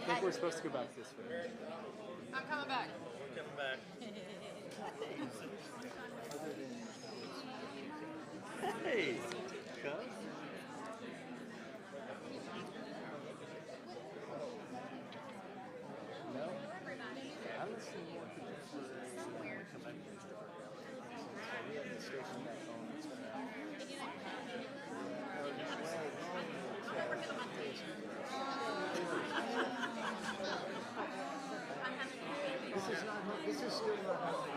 I think we're supposed to go back this way. I'm coming back. We're coming back. Hey, cuz. No, I don't see more people somewhere. We have the station back home. This is not. This is still not.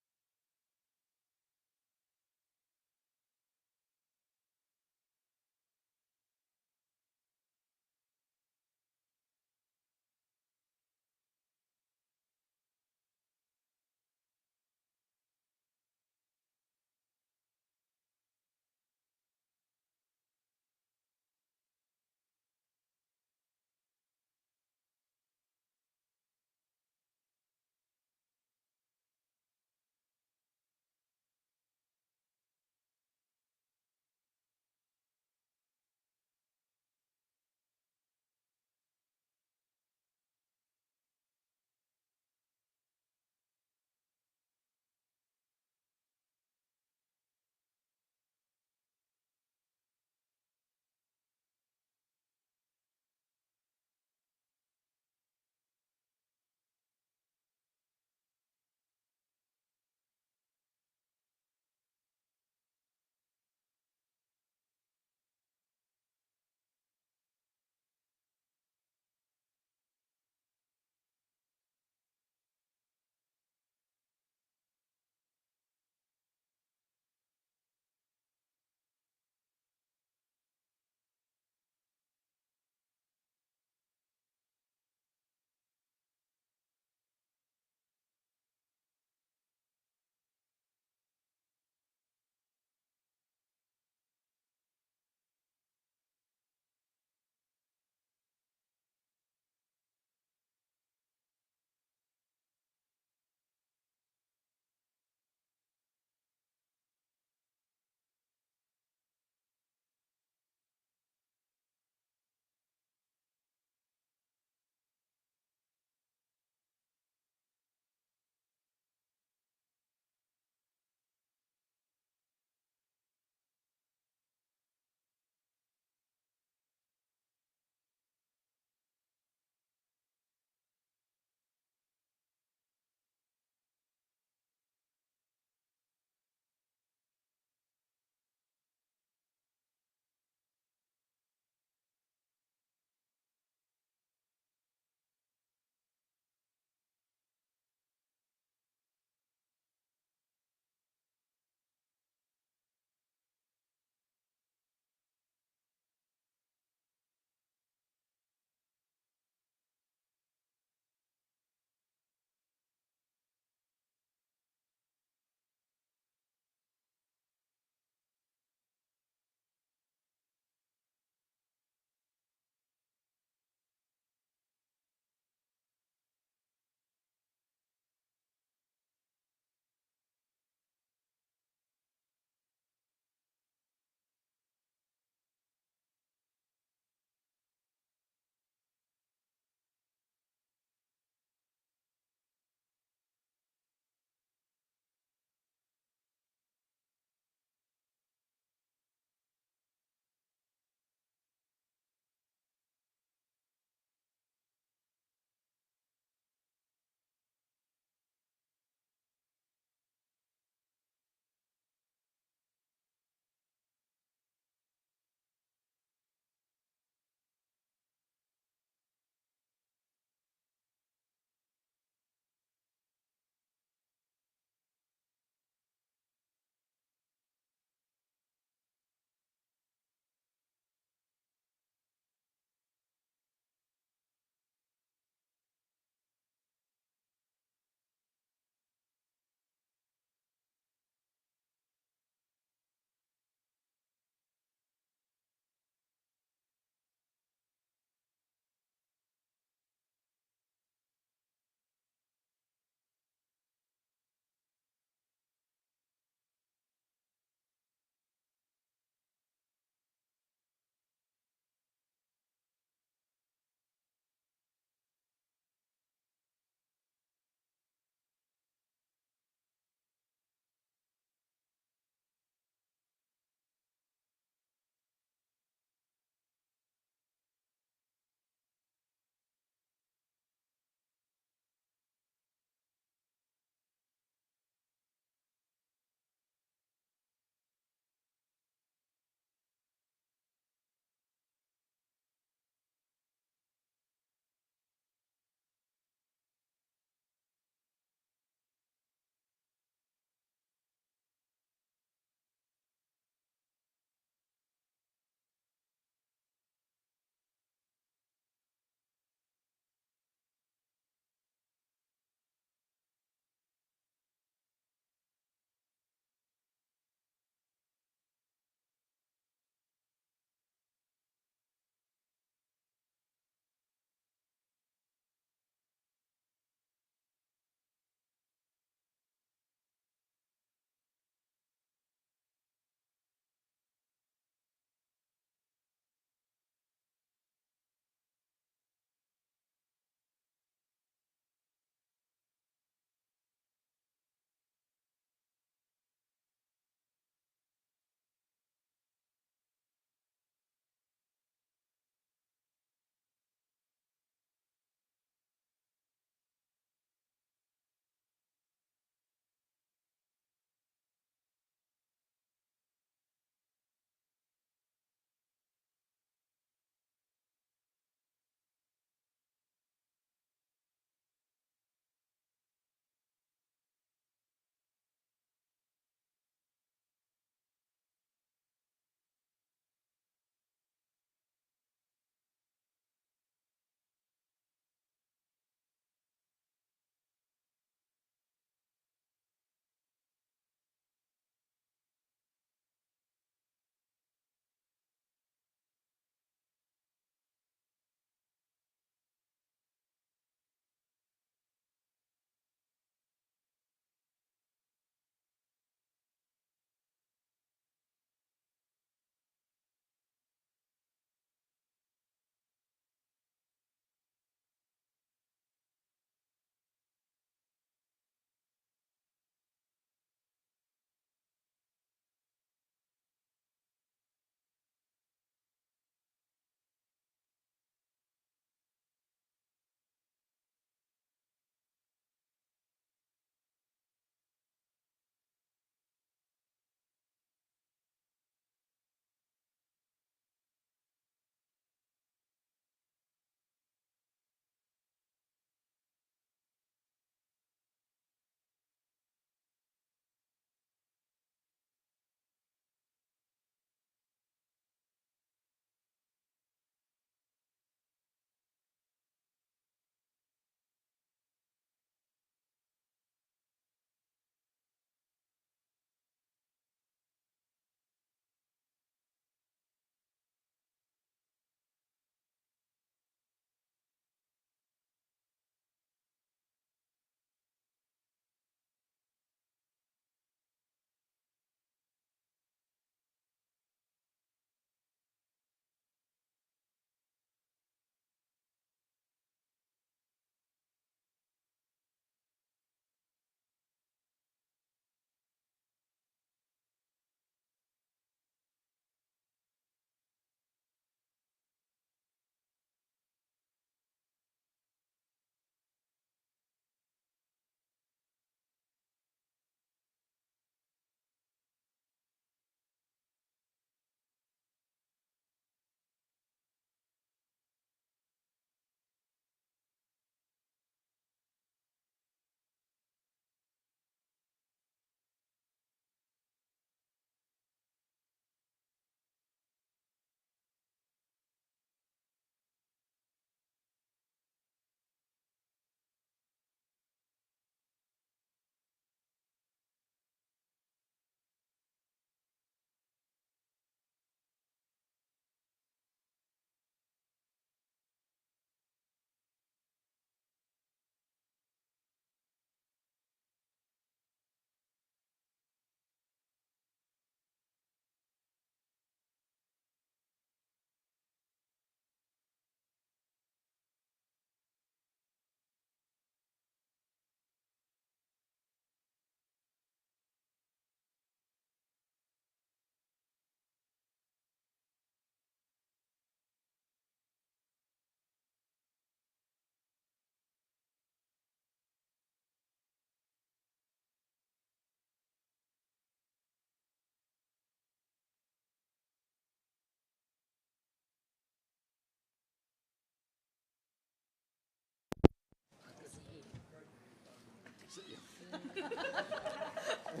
I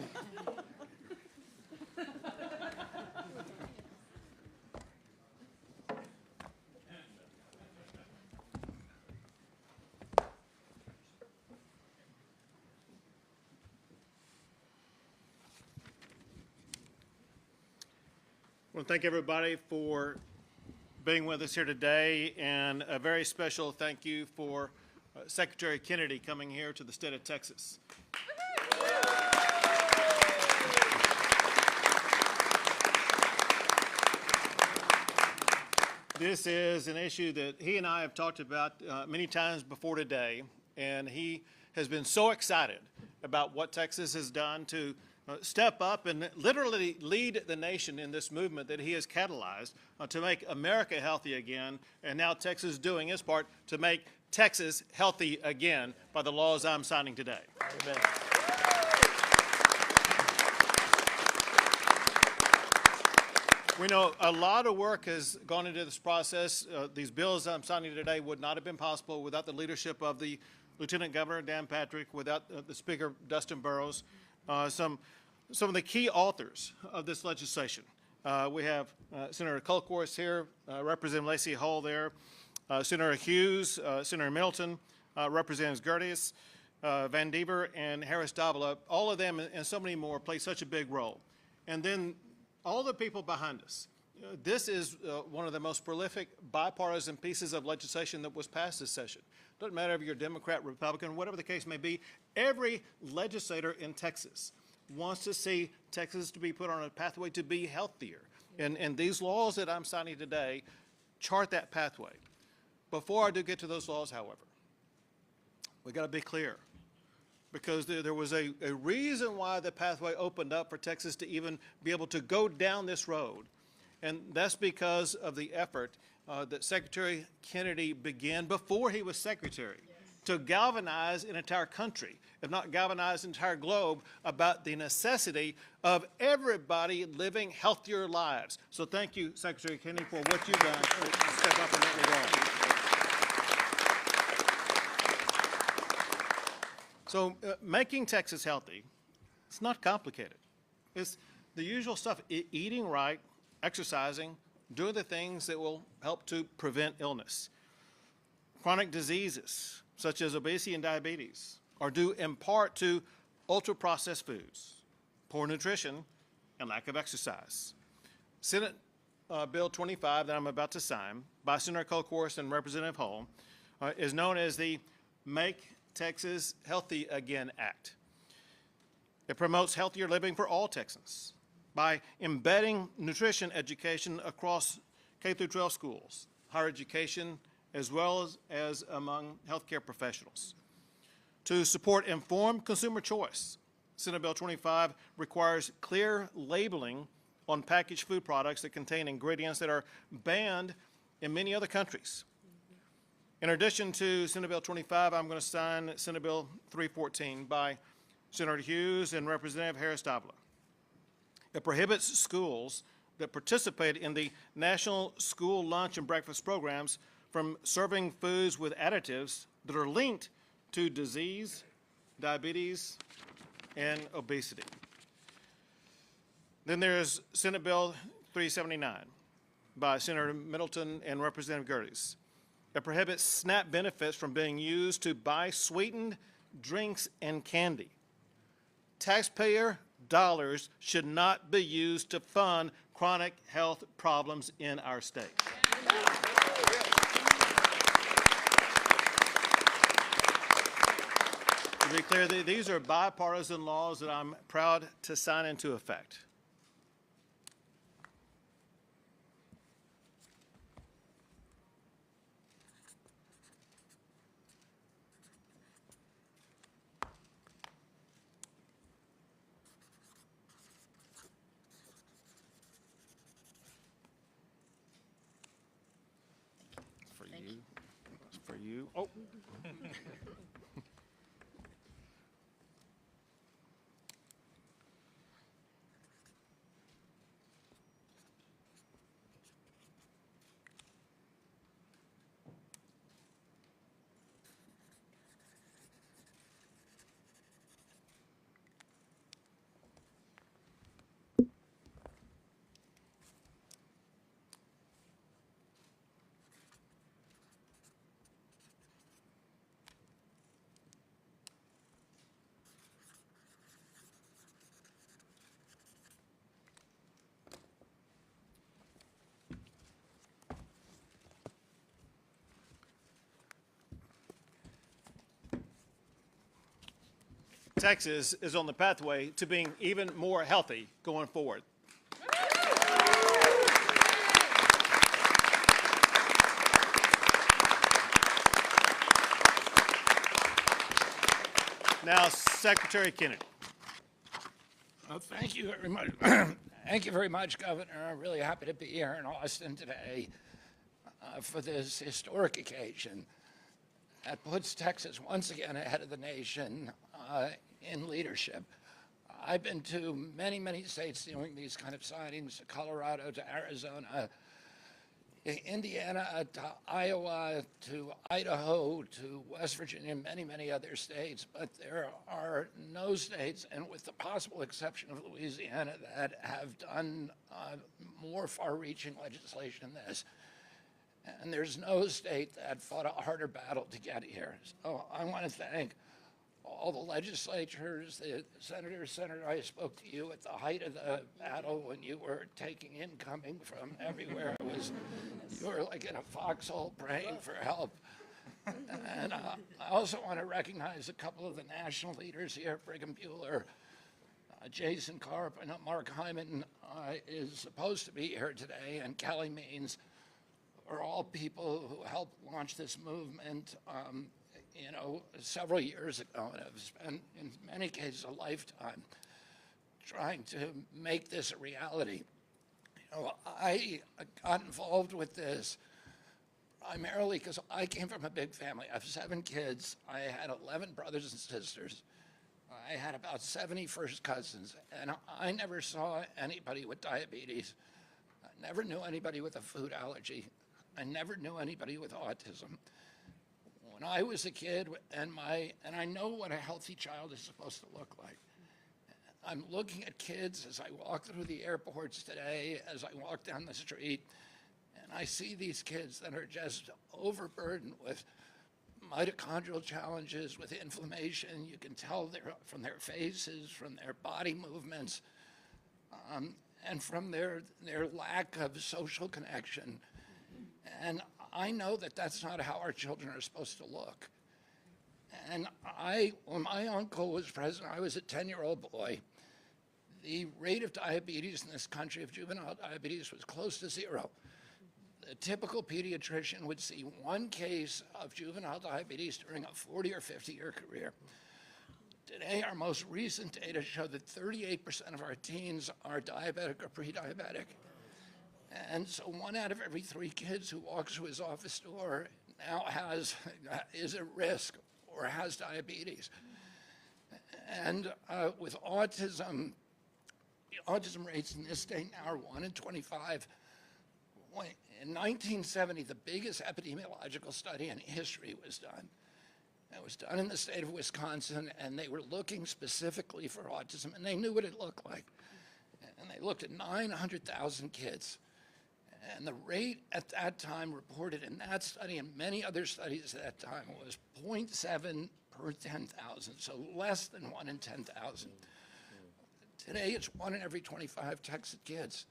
want to thank everybody for being with us here today, and a very special thank you for Secretary Kennedy coming here to the state of Texas. This is an issue that he and I have talked about many times before today, and he has been so excited about what Texas has done to step up and literally lead the nation in this movement that he has catalyzed to make America healthy again, and now Texas is doing its part to make Texas healthy again by the laws I'm signing today. Amen. We know a lot of work has gone into this process. These bills I'm signing today would not have been possible without the leadership of the Lieutenant Governor Dan Patrick, without the Speaker Dustin Burrows. Some of the key authors of this legislation. We have Senator Kolkhorst here, Representative Lacey Hull there, Senator Hughes, Senator Middleton, Representatives Gerdes, Van Dever, and Harris-Davila. All of them and so many more play such a big role. And then all the people behind us. This is one of the most prolific bipartisan pieces of legislation that was passed this session. Doesn't matter if you're Democrat, Republican, whatever the case may be, every legislator in Texas wants to see Texas to be put on a pathway to be healthier. And these laws that I'm signing today chart that pathway. Before I do get to those laws, however, we got to be clear, because there was a reason why the pathway opened up for Texas to even be able to go down this road. And that's because of the effort that Secretary Kennedy began before he was secretary to galvanize an entire country, if not galvanize an entire globe, about the necessity of everybody living healthier lives. So thank you, Secretary Kennedy, for what you've done to step up in that regard. So making Texas healthy, it's not complicated. It's the usual stuff: eating right, exercising, doing the things that will help to prevent illness. Chronic diseases such as obesity and diabetes are due in part to ultra-processed foods, poor nutrition, and lack of exercise. Senate Bill 25 that I'm about to sign by Senator Kolkhorst and Representative Hull is known as the Make Texas Healthy Again Act. It promotes healthier living for all Texans by embedding nutrition education across K through 12 schools, higher education, as well as among healthcare professionals. To support informed consumer choice, Senate Bill 25 requires clear labeling on packaged food products that contain ingredients that are banned in many other countries. In addition to Senate Bill 25, I'm going to sign Senate Bill 314 by Senator Hughes and Representative Harris-Davila. It prohibits schools that participate in the National School Lunch and Breakfast programs from serving foods with additives that are linked to disease, diabetes, and obesity. Then there's Senate Bill 379 by Senator Middleton and Representative Gerdes. It prohibits SNAP benefits from being used to buy sweetened drinks and candy. Taxpayer dollars should not be used to fund chronic health problems in our state. To be clear, these are bipartisan laws that I'm proud to sign into effect. For you. It's for you. Oh. Texas is on the pathway to being even more healthy going forward. Now, Secretary Kennedy. Well, thank you very much. Thank you very much, Governor. I'm really happy to be here in Austin today for this historic occasion that puts Texas once again ahead of the nation in leadership. I've been to many, many states doing these kind of signings, Colorado to Arizona, Indiana to Iowa to Idaho to West Virginia, and many, many other states. But there are no states, and with the possible exception of Louisiana, that have done more far-reaching legislation than this. And there's no state that fought a harder battle to get here. So I want to thank all the legislatures, the senators. Senator, I spoke to you at the height of the battle when you were taking incoming from everywhere. You were like in a foxhole praying for help. And I also want to recognize a couple of the national leaders here, Brigham Bueller, Jason Karp, and Mark Hyman is supposed to be here today, and Kelly Means are all people who helped launch this movement several years ago, and have spent, in many cases, a lifetime trying to make this a reality. I got involved with this primarily because I came from a big family. I have 7 kids. I had 11 brothers and sisters. I had about 70 first cousins, and I never saw anybody with diabetes. I never knew anybody with a food allergy. I never knew anybody with autism. When I was a kid, and I know what a healthy child is supposed to look like. I'm looking at kids as I walk through the airports today, as I walk down the street, and I see these kids that are just overburdened with mitochondrial challenges, with inflammation. You can tell from their faces, from their body movements, and from their lack of social connection. And I know that that's not how our children are supposed to look. And when my uncle was president, I was a 10-year-old boy. The rate of diabetes in this country, of juvenile diabetes, was close to 0. The typical pediatrician would see 1 case of juvenile diabetes during a 40 or 50-year career. Today, our most recent data show that 38% of our teens are diabetic or pre-diabetic. And so 1 out of every 3 kids who walks through his office door now is at risk or has diabetes. And with autism, the autism rates in this state now are 1 in 25. In 1970, the biggest epidemiological study in history was done. It was done in the state of Wisconsin, and they were looking specifically for autism, and they knew what it looked like. And they looked at 900,000 kids. And the rate at that time reported in that study and many other studies at that time was 0.7 per 10,000, so less than 1 in 10,000. Today, it's 1 in every 25 Texas kids.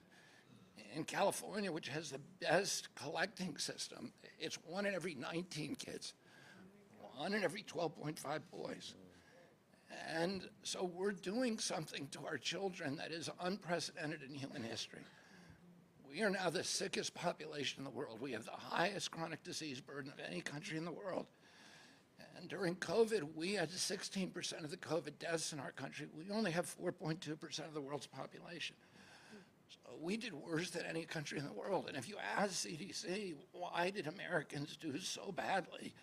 In California, which has the best collecting system, it's 1 in every 19 kids, 1 in every 12.5 boys. And so we're doing something to our children that is unprecedented in human history. We are now the sickest population in the world. We have the highest chronic disease burden of any country in the world. And during COVID, we had 16% of the COVID deaths in our country. We only have 4.2% of the world's population. So we did worse than any country in the world. And if you ask CDC, why did Americans do so badly?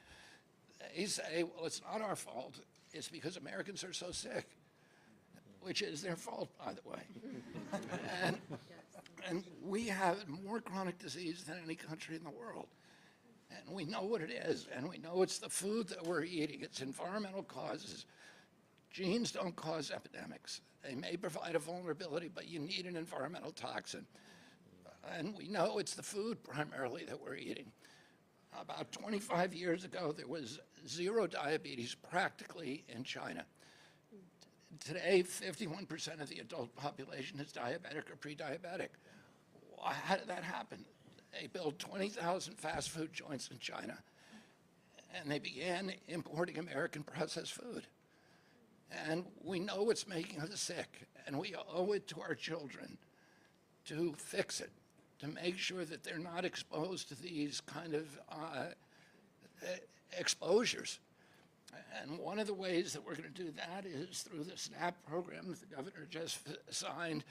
They say, well, it's not our fault. It's because Americans are so sick, which is their fault, by the way. And we have more chronic disease than any country in the world. And we know what it is, and we know it's the food that we're eating. It's environmental causes. Genes don't cause epidemics. They may provide a vulnerability, but you need an environmental toxin. And we know it's the food primarily that we're eating. About 25 years ago, there was 0 diabetes practically in China. Today, 51% of the adult population is diabetic or pre-diabetic. How did that happen? They built 20,000 fast food joints in China, and they began importing American processed food. And we know it's making us sick, and we owe it to our children to fix it, to make sure that they're not exposed to these kind of exposures. And one of the ways that we're going to do that is through the SNAP program that the governor just signed.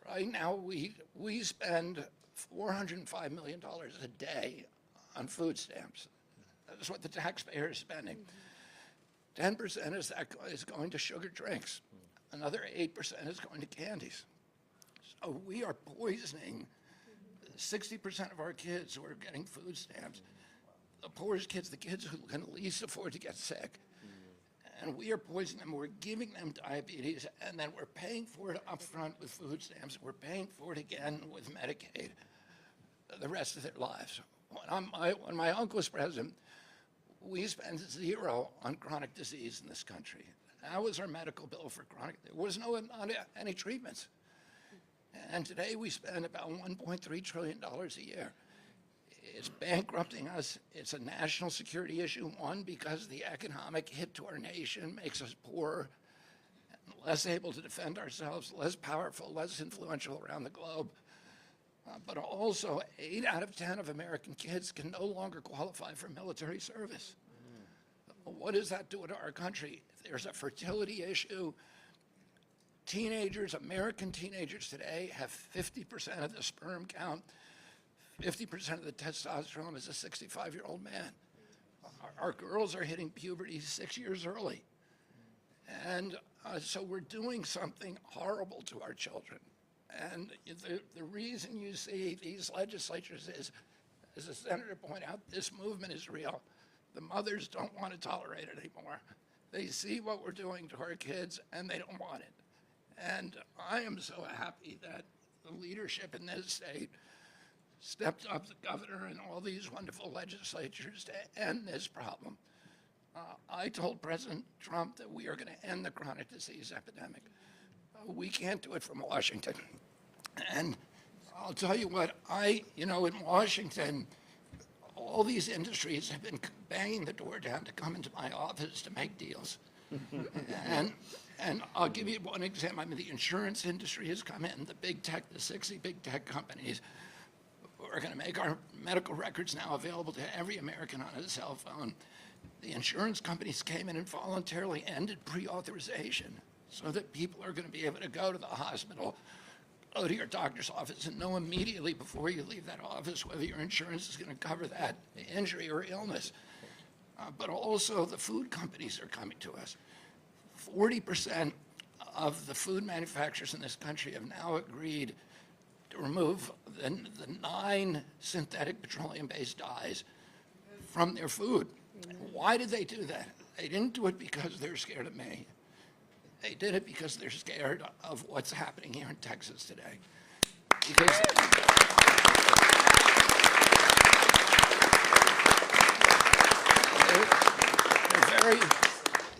Right now, we spend $405 million a day on food stamps. That's what the taxpayer is spending. 10% is going to sugar drinks. Another 8% is going to candies. So we are poisoning 60% of our kids who are getting food stamps. The poorest kids, the kids who can least afford to get sick. And we are poisoning them. We're giving them diabetes, and then we're paying for it up front with food stamps. We're paying for it again with Medicaid the rest of their lives. When my uncle was president, we spent zero on chronic disease in this country. That was our medical bill for chronic. There was not any treatments. And today we spend about $1.3 trillion a year. It's bankrupting us. It's a national security issue, one, because the economic hit to our nation makes us poorer, less able to defend ourselves, less powerful, less influential around the globe. But also, 8 out of 10 of American kids can no longer qualify for military service. What does that do to our country? There's a fertility issue. Teenagers, American teenagers today have 50% of the sperm count, 50% of the testosterone as a 65-year-old man. Our girls are hitting puberty 6 years early. And so we're doing something horrible to our children. And the reason you see these legislatures is, as the senator pointed out, this movement is real. The mothers don't want to tolerate it anymore. They see what we're doing to our kids, and they don't want it. And I am so happy that the leadership in this state stepped up, the governor and all these wonderful legislatures, to end this problem. I told President Trump that we are going to end the chronic disease epidemic. We can't do it from Washington. And I'll tell you what, in Washington, all these industries have been banging the door down to come into my office to make deals. And I'll give you one example. I mean, the insurance industry has come in, the 60 big tech companies. We're going to make our medical records now available to every American on his cell phone. The insurance companies came in and voluntarily ended pre-authorization so that people are going to be able to go to the hospital, go to your doctor's office, and know immediately before you leave that office whether your insurance is going to cover that injury or illness. But also the food companies are coming to us. 40% of the food manufacturers in this country have now agreed to remove the 9 synthetic petroleum-based dyes from their food. Why did they do that? They didn't do it because they're scared of me. They did it because they're scared of what's happening here in Texas today. Because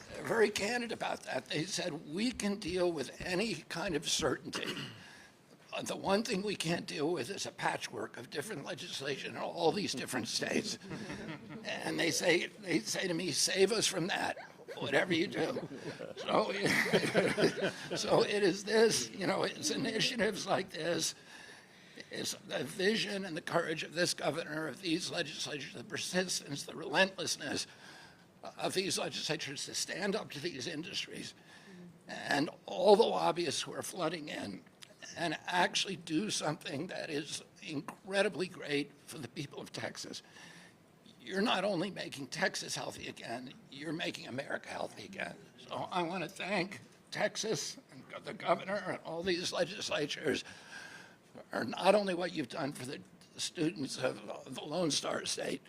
they're very candid about that. They said, we can deal with any kind of certainty. The one thing we can't deal with is a patchwork of different legislation in all these different states. And they say to me, save us from that, whatever you do. So it is this, it's initiatives like this, it's the vision and the courage of this governor, of these legislatures, the persistence, the relentlessness of these legislatures to stand up to these industries and all the lobbyists who are flooding in and actually do something that is incredibly great for the people of Texas. You're not only making Texas healthy again, you're making America healthy again. So I want to thank Texas and the governor and all these legislatures for not only what you've done for the students of the Lone Star State,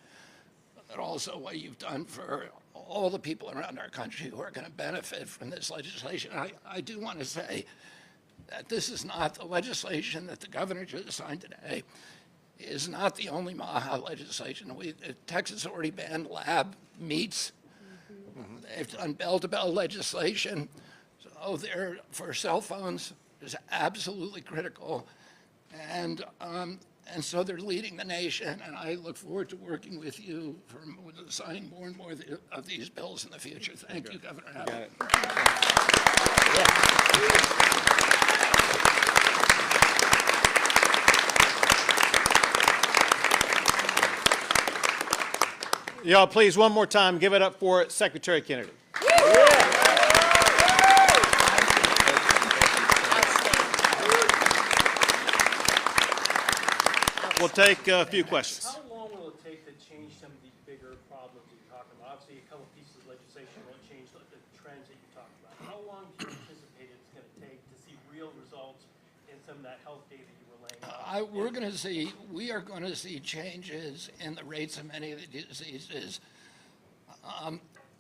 but also what you've done for all the people around our country who are going to benefit from this legislation. I do want to say that this is not the legislation that the governor just signed today is not the only MAHA legislation. Texas already banned lab meats. They've done bell-to-bell legislation. So for cell phones is absolutely critical. And And so they're leading the nation, and I look forward to working with you for signing more and more of these bills in the future. Thank you, Governor Abbott. Y'all, please, one more time, give it up for Secretary Kennedy. We'll take a few questions. How long will it take to change some of these bigger problems that you're talking about? Obviously, a couple of pieces of legislation won't change the trends that you talked about. How long do you anticipate it's going to take to see real results in some of that health data you were laying out? We are going to see changes in the rates of many of the diseases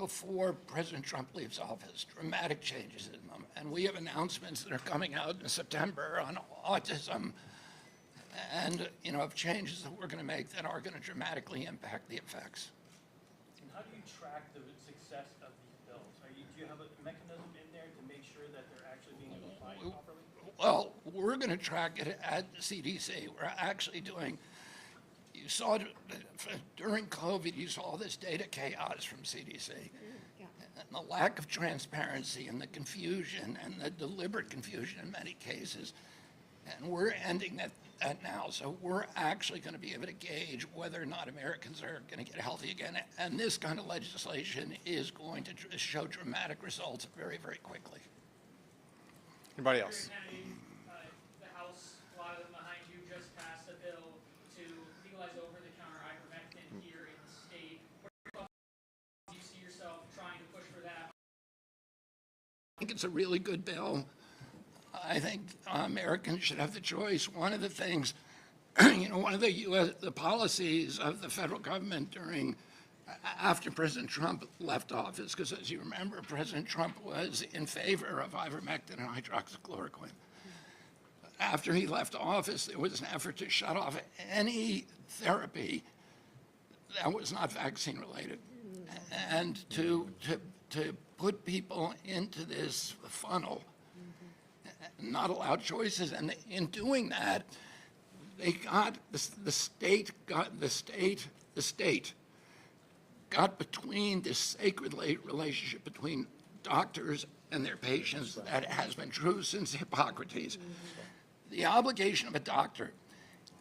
before President Trump leaves office, dramatic changes in them. And we have announcements that are coming out in September on autism and, of changes that we're going to make that are going to dramatically impact the effects. And how do you track the success of these bills? Do you have a mechanism in there to make sure that they're actually being applied properly? Well, we're going to track it at the CDC. We're actually doing, you saw it during COVID, you saw this data chaos from CDC. And the lack of transparency and the confusion and the deliberate confusion in many cases. And we're ending that now. So we're actually going to be able to gauge whether or not Americans are going to get healthy again. And this kind of legislation is going to show dramatic results very, very quickly. Anybody else? The House, a lot of them behind you, just passed a bill to legalize over-the-counter ivermectin here in the state. Where do you see yourself trying to push for that? I think it's a really good bill. I think Americans should have the choice. One of the things, one of the policies of the federal government after President Trump left office, because as you remember, President Trump was in favor of ivermectin and hydroxychloroquine. After he left office, there was an effort to shut off any therapy that was not vaccine related, and to put people into this funnel, not allow choices. And in doing that, they got the state got between this sacred relationship between doctors and their patients that has been true since Hippocrates. The obligation of a doctor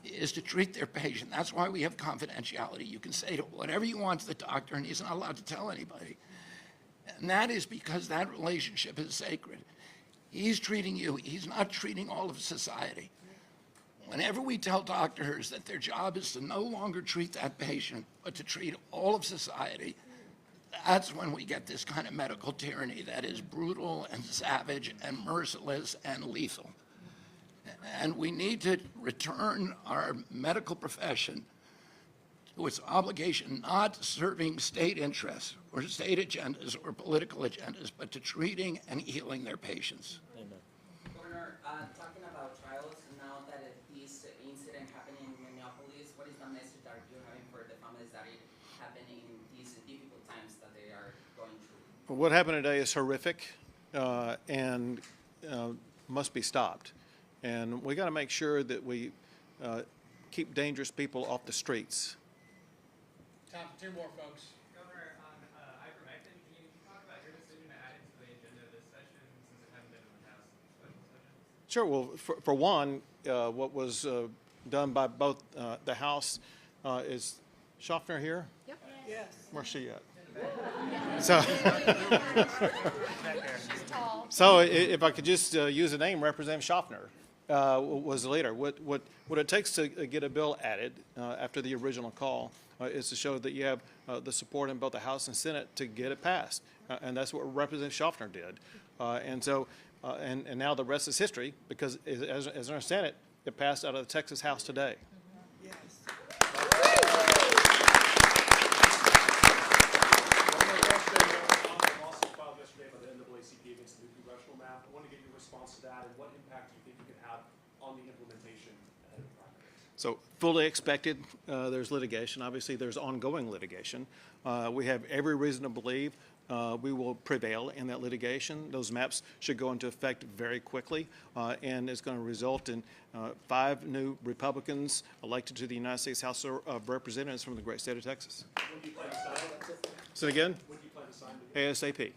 is to treat their patient. That's why we have confidentiality. You can say whatever you want to the doctor, and he's not allowed to tell anybody. And that is because that relationship is sacred. He's treating you. He's not treating all of society. Whenever we tell doctors that their job is to no longer treat that patient, but to treat all of society, that's when we get this kind of medical tyranny that is brutal and savage and merciless and lethal. And we need to return our medical profession to its obligation, not serving state interests or state agendas or political agendas, but to treating and healing their patients. Governor, talking about trials, now that this incident happened in Minneapolis, what is the message that you're having for the families that it happened in these difficult times that they are going through? What happened today is horrific and must be stopped. And we got to make sure that we keep dangerous people off the streets. Time for two more, folks. Governor, on ivermectin, can you talk about your decision to add it to the agenda this session since it hasn't been in the past special sessions? Sure. Well, for one, what was done by both the House is Schaffner here? Yep. Yes. Where's she at? So if I could just use a name, Representative Schaffner was the leader. What it takes to get a bill added after the original call is to show that you have the support in both the House and Senate to get it passed. And that's what Representative Schaffner did. And now the rest is history, because as I understand it, it passed out of the Texas House today. Yes. Lawsuit filed yesterday by the NAACP against the new congressional map. I want to get your response to that, and what impact do you think you could have on the implementation ahead of the primary? So fully expected, there's litigation. Obviously, there's ongoing litigation. We have every reason to believe we will prevail in that litigation. Those maps should go into effect very quickly, and it's going to result in 5 new Republicans elected to the United States House of Representatives from the great state of Texas. When do you plan to sign? So again, When do you plan to sign? ASAP.